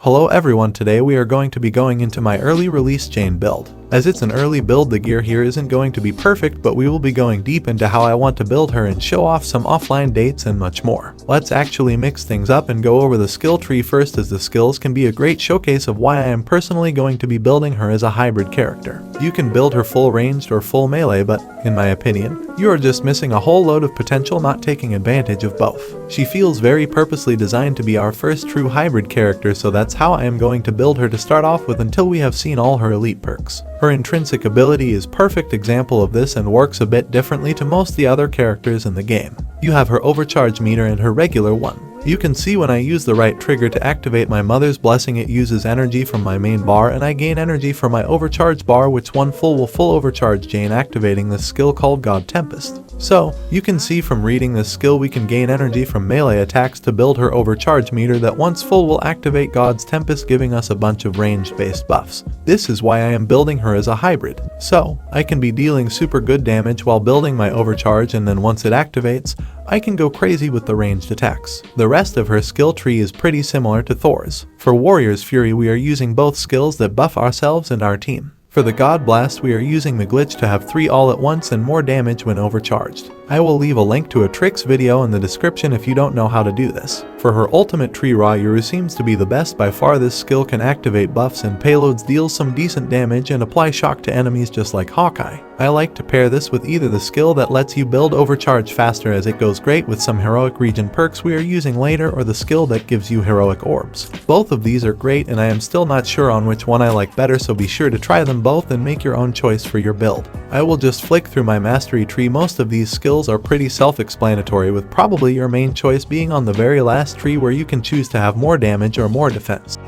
Hello everyone, today we are going to be going into my early release Jane build. As it's an early build, the gear here isn't going to be perfect, but we will be going deep into how I want to build her and show off some offline dates and much more. Let's actually mix things up and go over the skill tree first, as the skills can be a great showcase of why I am personally going to be building her as a hybrid character. You can build her full ranged or full melee, but in my opinion, you are just missing a whole load of potential, not taking advantage of both. She feels very purposely designed to be our first true hybrid character, so that's how I am going to build her to start off with until we have seen all her elite perks. Her intrinsic ability is a perfect example of this and works a bit differently to most the other characters in the game. You have her overcharge meter and her regular one. You can see when I use the right trigger to activate my mother's blessing, it uses energy from my main bar and I gain energy from my overcharge bar, which one full will full overcharge Jane, activating this skill called God Tempest. So, you can see from reading this skill we can gain energy from melee attacks to build her overcharge meter that once full will activate God's Tempest, giving us a bunch of range based buffs. This is why I am building her as a hybrid. So, I can be dealing super good damage while building my overcharge, and then once it activates, I can go crazy with the ranged attacks. The rest of her skill tree is pretty similar to Thor's. For Warrior's Fury, we are using both skills that buff ourselves and our team. For the God Blast, we are using the glitch to have 3 all at once and more damage when overcharged. I will leave a link to a tricks video in the description if you don't know how to do this. For her ultimate tree, RJordie seems to be the best by far. This skill can activate buffs and payloads, deals some decent damage, and apply shock to enemies just like Hawkeye. I like to pair this with either the skill that lets you build overcharge faster, as it goes great with some heroic region perks we are using later, or the skill that gives you heroic orbs. Both of these are great and I am still not sure on which one I like better, so be sure to try them both and make your own choice for your build. I will just flick through my mastery tree. Most of these skills are pretty self-explanatory, with probably your main choice being on the very last tree, where you can choose to have more damage or more defense.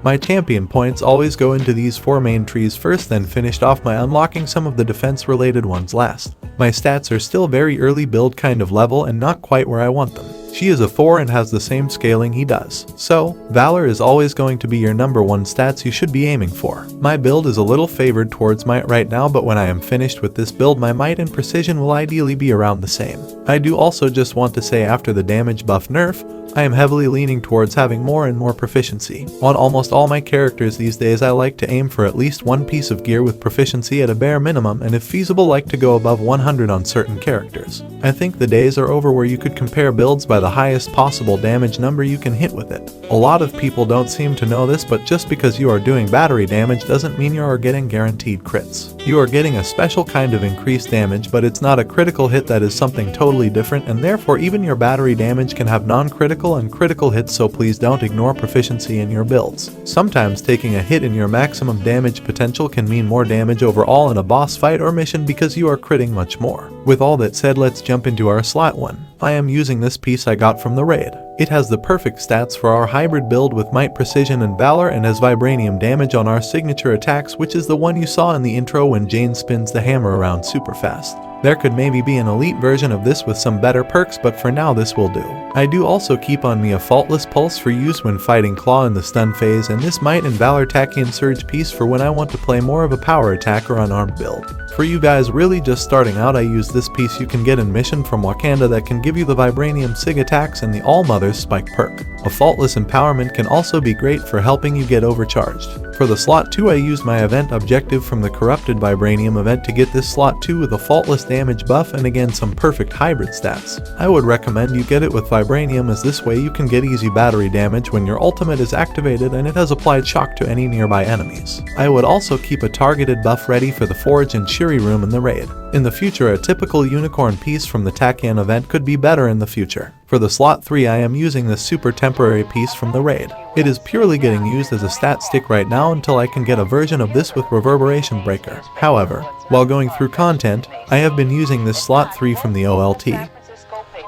My champion points always go into these 4 main trees first, then finished off by unlocking some of the defense related ones last. My stats are still very early build kind of level and not quite where I want them. She is a Thor and has the same scaling he does. So, Valor is always going to be your number 1 stats you should be aiming for. My build is a little favored towards might right now, but when I am finished with this build, my might and precision will ideally be around the same. I do also just want to say, after the damage buff nerf, I am heavily leaning towards having more and more proficiency. On almost all my characters these days, I like to aim for at least 1 piece of gear with proficiency at a bare minimum, and if feasible like to go above 100 on certain characters. I think the days are over where you could compare builds by the highest possible damage number you can hit with it. A lot of people don't seem to know this, but just because you are doing battery damage doesn't mean you are getting guaranteed crits. You are getting a special kind of increased damage, but it's not a critical hit. That is something totally different, and therefore even your battery damage can have non-critical and critical hits, so please don't ignore proficiency in your builds. Sometimes taking a hit in your maximum damage potential can mean more damage overall in a boss fight or mission because you are critting much more. With all that said, let's jump into our slot 1. I am using this piece I got from the raid. It has the perfect stats for our hybrid build with might, precision, and valor, and has vibranium damage on our signature attacks, which is the one you saw in the intro when Jane spins the hammer around super fast. There could maybe be an elite version of this with some better perks, but for now this will do. I do also keep on me a faultless pulse for use when fighting Claw in the stun phase, and this might and valor Tachyon surge piece for when I want to play more of a power attack or unarmed build. For you guys really just starting out, I use this piece you can get in mission from Wakanda that can give you the vibranium sig attacks and the All-Mother's spike perk. A faultless empowerment can also be great for helping you get overcharged. For the slot 2, I used my event objective from the corrupted vibranium event to get this slot 2 with a faultless damage buff and again some perfect hybrid stats. I would recommend you get it with vibranium, as this way you can get easy battery damage when your ultimate is activated and it has applied shock to any nearby enemies. I would also keep a targeted buff ready for the Forge and Shuri room in the raid. In the future, a typical unicorn piece from the Tachyon event could be better in the future. For the slot 3, I am using this super temporary piece from the raid. It is purely getting used as a stat stick right now until I can get a version of this with reverberation breaker. However, while going through content, I have been using this slot 3 from the OLT.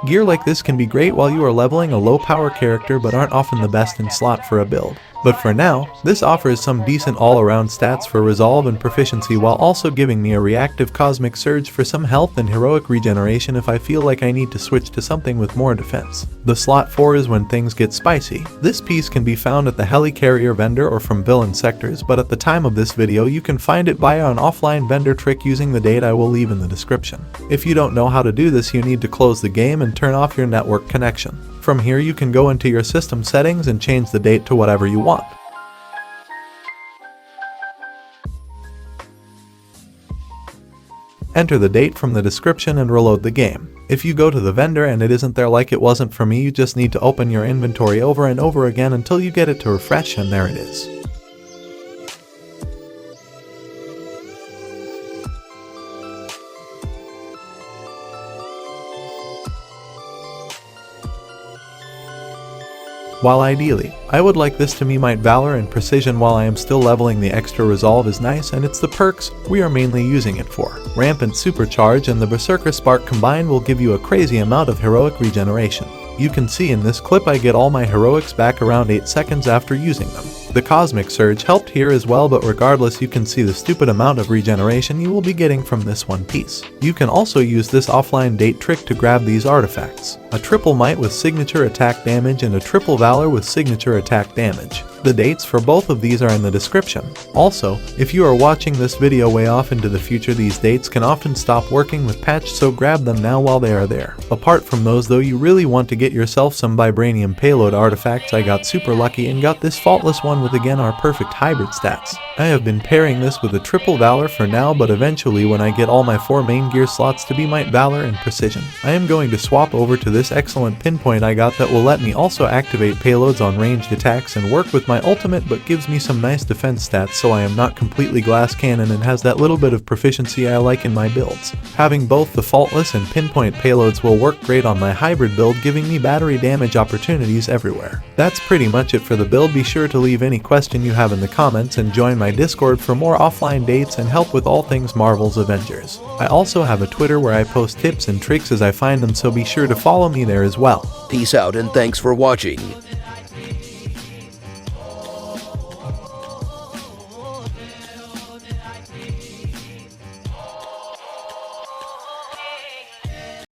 Gear like this can be great while you are leveling a low power character but aren't often the best in slot for a build. But for now, this offers some decent all-around stats for resolve and proficiency while also giving me a reactive cosmic surge for some health and heroic regeneration if I feel like I need to switch to something with more defense. The slot 4 is when things get spicy. This piece can be found at the Helicarrier vendor or from villain sectors, but at the time of this video you can find it via an offline vendor trick using the date I will leave in the description. If you don't know how to do this, you need to close the game and turn off your network connection. From here you can go into your system settings and change the date to whatever you want. Enter the date from the description and reload the game. If you go to the vendor and it isn't there like it wasn't for me, you just need to open your inventory over and over again until you get it to refresh, and there it is. While ideally, I would like this to me might Valor and Precision while I am still leveling. The extra resolve is nice and it's the perks we are mainly using it for. Rampant Supercharge and the Berserker Spark combined will give you a crazy amount of heroic regeneration. You can see in this clip I get all my heroics back around 8 seconds after using them. The Cosmic Surge helped here as well, but regardless you can see the stupid amount of regeneration you will be getting from this one piece. You can also use this offline date trick to grab these artifacts. A triple might with signature attack damage and a triple valor with signature attack damage. The dates for both of these are in the description. Also, if you are watching this video way off into the future, these dates can often stop working with patch, so grab them now while they are there. Apart from those though, you really want to get yourself some vibranium payload artifacts. I got super lucky and got this faultless one with again our perfect hybrid stats. I have been pairing this with a triple valor for now, but eventually when I get all my 4 main gear slots to be might, valor, and precision, I am going to swap over to this excellent pinpoint I got that will let me also activate payloads on ranged attacks and work with my ultimate, but gives me some nice defense stats so I am not completely glass cannon and has that little bit of proficiency I like in my builds. Having both the faultless and pinpoint payloads will work great on my hybrid build, giving me battery damage opportunities everywhere. That's pretty much it for the build. Be sure to leave any question you have in the comments and join my Discord for more offline dates and help with all things Marvel's Avengers. I also have a Twitter where I post tips and tricks as I find them, so be sure to follow me there as well. Peace out and thanks for watching.